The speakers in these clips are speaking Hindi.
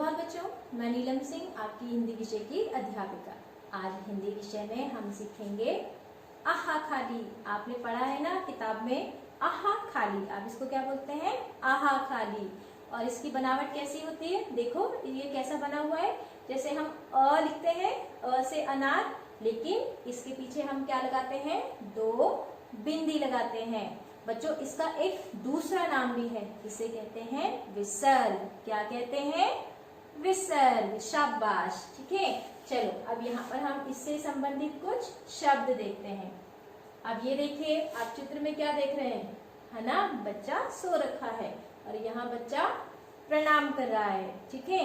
बहुत बच्चों, मैं नीलम सिंह, आपकी हिंदी विषय की अध्यापिका। आज हिंदी विषय में हम सीखेंगे आहा खाली। आपने पढ़ा है ना किताब में आहा खाली। आप इसको क्या बोलते हैं? आहा खाली। और इसकी बनावट कैसी होती है? देखो ये कैसा बना हुआ है। जैसे हम अ लिखते हैं, अ से अनार, लेकिन इसके पीछे हम क्या लगाते हैं? दो बिंदी लगाते हैं। बच्चों इसका एक दूसरा नाम भी है, इसे कहते हैं विसर्ग। क्या कहते हैं? विसर्ग। शाबाश, ठीक है। चलो अब यहाँ पर हम इससे संबंधित कुछ शब्द देखते हैं। अब ये देखिए, आप चित्र में क्या देख रहे हैं? है ना, बच्चा सो रखा है और यहाँ बच्चा प्रणाम कर रहा है, ठीक है।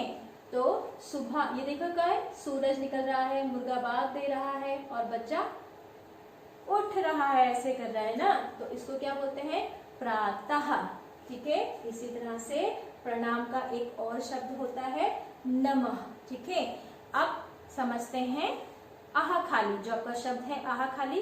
तो सुबह ये देखो क्या है, सूरज निकल रहा है, मुर्गा बाग दे रहा है और बच्चा उठ रहा है, ऐसे कर रहा है ना। तो इसको क्या बोलते हैं? प्रातः, ठीक है। इसी तरह से प्रणाम का एक और शब्द होता है नमः, ठीक है। अब समझते हैं आहा खाली। जो आपका शब्द है आहा खाली,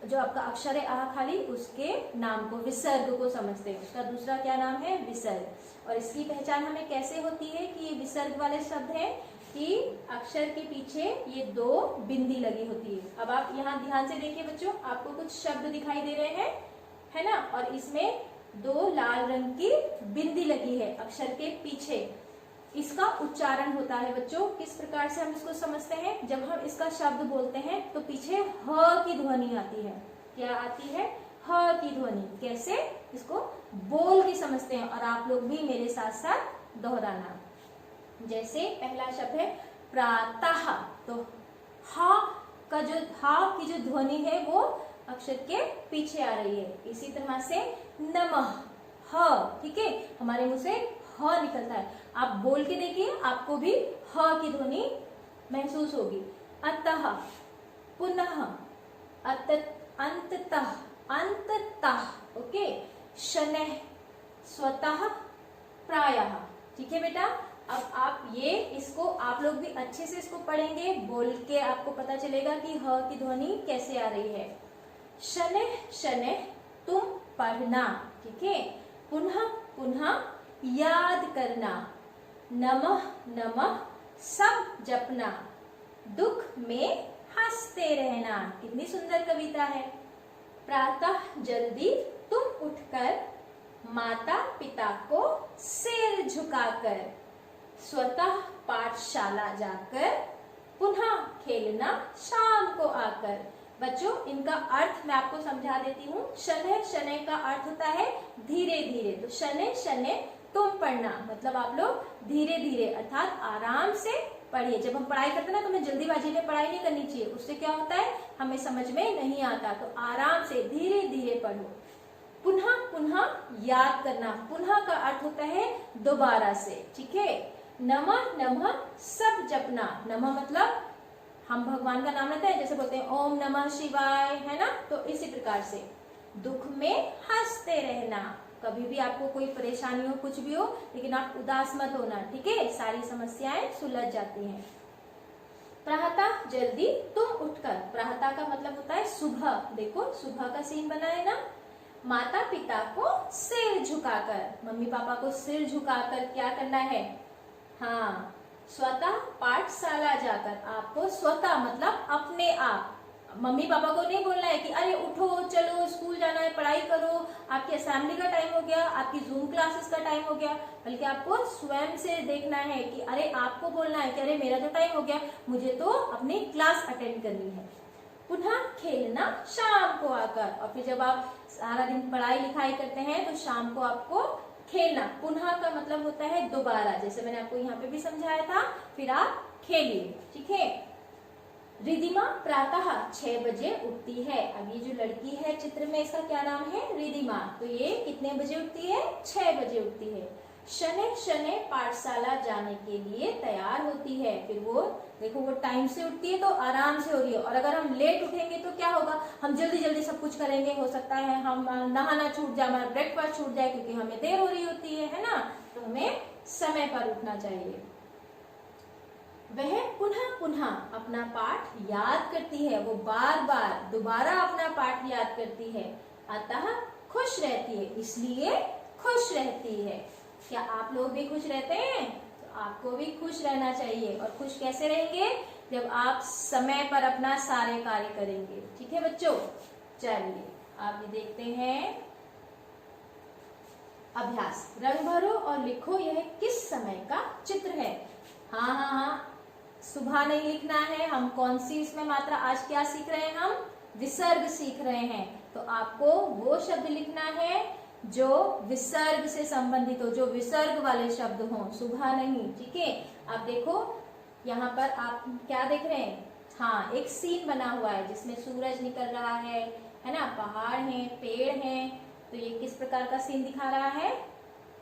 जो आपका अक्षर है आहा खाली, उसके नाम को, विसर्ग को समझते हैं। उसका दूसरा क्या नाम है? विसर्ग। और इसकी पहचान हमें कैसे होती है कि ये विसर्ग वाले शब्द हैं कि अक्षर के पीछे ये दो बिंदी लगी होती है। अब आप यहाँ ध्यान से देखिए बच्चों, आपको कुछ शब्द दिखाई दे रहे हैं, है ना, और इसमें दो लाल रंग की बिंदी लगी है अक्षर के पीछे। इसका उच्चारण होता है बच्चों, किस प्रकार से हम इसको समझते हैं? जब हम इसका शब्द बोलते हैं तो पीछे ह की ध्वनि आती है। क्या आती है? ह की ध्वनि। कैसे? इसको बोल के समझते हैं और आप लोग भी मेरे साथ साथ दोहराना। जैसे पहला शब्द है प्रातः, तो हा का जो हा की जो ध्वनि है वो अक्षर के पीछे आ रही है। इसी तरह से नमः, ह, ठीक है, हमारे मुंह से ह निकलता है। आप बोल के देखिए, आपको भी ह की ध्वनि महसूस होगी। अतः, पुनः, अंततः, अंततः, ओके, शनैः, स्वतः, प्रायः, ठीक है बेटा। अब आप ये इसको आप लोग भी अच्छे से इसको पढ़ेंगे, बोल के आपको पता चलेगा कि ह की ध्वनि कैसे आ रही है। शनैः, शनैः, तुम पढ़ना, ठीक है। पुनः, पुनः, याद करना। नमः, नमः, सब जपना। दुख में हंसते रहना। कितनी सुंदर कविता है। प्रातः जल्दी तुम उठकर माता पिता को सिर झुकाकर, स्वतः पाठशाला जाकर, पुनः खेलना शाम को आकर। बच्चों इनका अर्थ मैं आपको समझा देती हूँ। शनैः, शनैः का अर्थ होता है धीरे धीरे। तो शनैः, शनैः तुम पढ़ना, मतलब आप लोग धीरे धीरे अर्थात आराम से पढ़िए। जब हम पढ़ाई करते हैं ना तो हमें जल्दीबाजी में पढ़ाई नहीं करनी चाहिए, उससे क्या होता है हमें समझ में नहीं आता। तो आराम से धीरे धीरे पढ़ो। पुनः, पुनः याद करना। पुनः का अर्थ होता है दोबारा से, ठीक है। नमः, नमः, सब जपना। नमः मतलब हम भगवान का नाम लेते हैं, जैसे बोलते हैं ओम नमः शिवाय, है ना। तो इसी प्रकार से दुख में हंसते रहना। कभी भी आपको कोई परेशानी हो, कुछ भी हो, लेकिन आप उदास मत होना, ठीक है। सारी समस्याएं सुलझ जाती हैं। प्रातः जल्दी तुम उठकर, प्रातः का मतलब होता है सुबह। देखो सुबह का सीन बना है ना। माता पिता को सिर झुकाकर, मम्मी पापा को सिर झुकाकर क्या करना है? हाँ, स्वतः पाठशाला जाकर। आपको स्वतः मतलब अपने आप, मम्मी पापा को नहीं बोलना है कि अरे उठो चलो स्कूल जाना है, पढ़ाई करो, आपकी असेंबली का टाइम हो गया, आपकी जूम क्लासेस का टाइम हो गया। बल्कि आपको स्वयं से देखना है कि अरे आपको बोलना है कि अरे मेरा तो टाइम हो गया, मुझे तो अपनी क्लास अटेंड करनी है। पुनः खेलना शाम को आकर। और फिर जब आप सारा दिन पढ़ाई लिखाई करते हैं तो शाम को आपको खेलना। पुनः का मतलब होता है दोबारा, जैसे मैंने आपको यहाँ पे भी समझाया था। फिर आप खेलिए, ठीक है। रिधिमा प्रातः 6 बजे उठती है। अब ये जो लड़की है चित्र में, इसका क्या नाम है? रिधिमा। तो ये कितने बजे उठती है? 6 बजे उठती है। शनैः, शनैः पाठशाला जाने के लिए तैयार होती है। फिर वो देखो वो टाइम से उठती है तो आराम से हो रही है। और अगर हम लेट उठेंगे तो क्या होगा? हम जल्दी जल्दी सब कुछ करेंगे, हो सकता है हम नहाना छूट जाए, हमारा ब्रेकफास्ट छूट जाए, क्योंकि हमें देर हो रही होती है ना। तो हमें समय पर उठना चाहिए। वह पुनः पुनः अपना पाठ याद करती है। वो बार बार दोबारा अपना पाठ याद करती है। अतः खुश रहती है, इसलिए खुश रहती है। क्या आप लोग भी खुश रहते हैं? तो आपको भी खुश रहना चाहिए। और खुश कैसे रहेंगे? जब आप समय पर अपना सारे कार्य करेंगे। ठीक है बच्चों, चलिए आप ये देखते हैं अभ्यास। रंग भरो और लिखो यह किस समय का चित्र है। हाँ हाँ हाँ, सुबह नहीं लिखना है। हम कौन सी इसमें मात्रा आज क्या सीख रहे हैं? हम विसर्ग सीख रहे हैं। तो आपको वो शब्द लिखना है जो विसर्ग से संबंधित हो, जो विसर्ग वाले शब्द हों, सुबह नहीं। ठीक है, आप देखो यहाँ पर आप क्या देख रहे हैं? हाँ, एक सीन बना हुआ है जिसमें सूरज निकल रहा है ना, पहाड़ हैं, पेड़ हैं। तो ये किस प्रकार का सीन दिखा रहा है?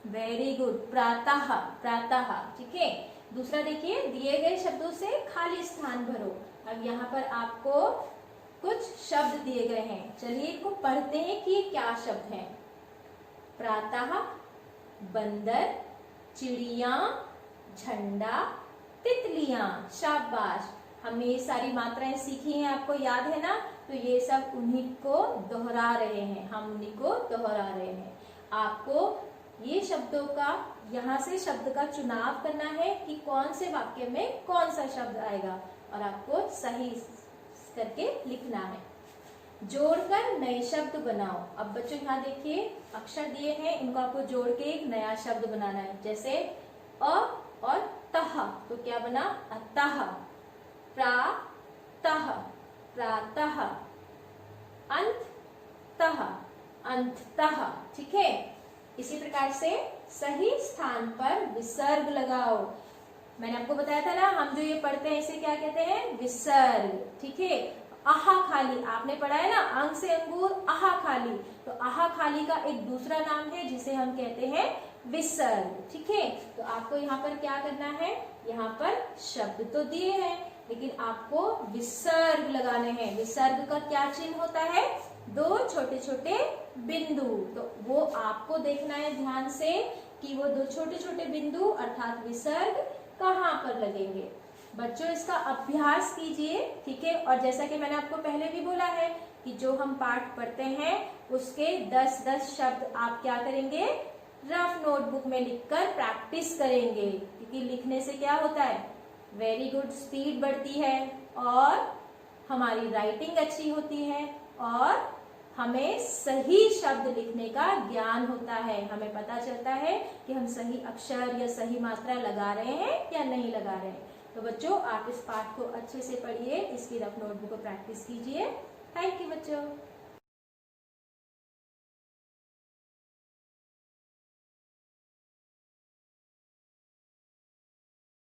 वेरी गुड, प्रातः, प्रातः। ठीक है, दूसरा देखिए, दिए गए शब्दों से खाली स्थान भरो। अब यहाँ पर आपको कुछ शब्द दिए गए हैं, चलिए इनको पढ़ते हैं कि ये क्या शब्द हैं। प्रातः, बंदर, चिड़िया, झंडा, तितलियां। शाबाश, हमने ये सारी मात्राएं सीखी हैं, आपको याद है ना? तो ये सब उन्हीं को दोहरा रहे हैं, हम उन्हीं को दोहरा रहे हैं। आपको ये शब्दों का, यहाँ से शब्द का चुनाव करना है कि कौन से वाक्य में कौन सा शब्द आएगा, और आपको सही करके लिखना है। जोड़कर नए शब्द बनाओ। अब बच्चों यहाँ देखिए अक्षर दिए हैं, इनको आपको जोड़ के एक नया शब्द बनाना है। जैसे अ और तह, तो क्या बना? अतः। प्रातः, प्रातः। अंततः, अंततः। ठीक है, इसी प्रकार से सही स्थान पर विसर्ग लगाओ। मैंने आपको बताया था ना, हम जो ये पढ़ते हैं इसे क्या कहते हैं? विसर्ग। ठीक है, आहा खाली आपने पढ़ा है ना, अंग से अंगूर, आहा खाली। तो आहा खाली का एक दूसरा नाम है जिसे हम कहते हैं विसर्ग। ठीक है, तो आपको यहाँ पर क्या करना है? यहाँ पर शब्द तो दिए हैं, लेकिन आपको विसर्ग लगाने हैं। विसर्ग का क्या चिन्ह होता है? दो छोटे छोटे बिंदु। तो वो आपको देखना है ध्यान से कि वो दो छोटे छोटे बिंदु अर्थात विसर्ग कहाँ पर लगेंगे। बच्चों इसका अभ्यास कीजिए। ठीक है, और जैसा कि मैंने आपको पहले भी बोला है कि जो हम पाठ पढ़ते हैं उसके 10-10 शब्द आप क्या करेंगे? रफ नोटबुक में लिखकर प्रैक्टिस करेंगे, क्योंकि लिखने से क्या होता है? वेरी गुड, स्पीड बढ़ती है और हमारी राइटिंग अच्छी होती है, और हमें सही शब्द लिखने का ज्ञान होता है। हमें पता चलता है कि हम सही अक्षर या सही मात्रा लगा रहे हैं या नहीं लगा रहे हैं। तो बच्चों आप इस पाठ को अच्छे से पढ़िए, इसकी रफ नोटबुक को प्रैक्टिस कीजिए। थैंक यू बच्चों।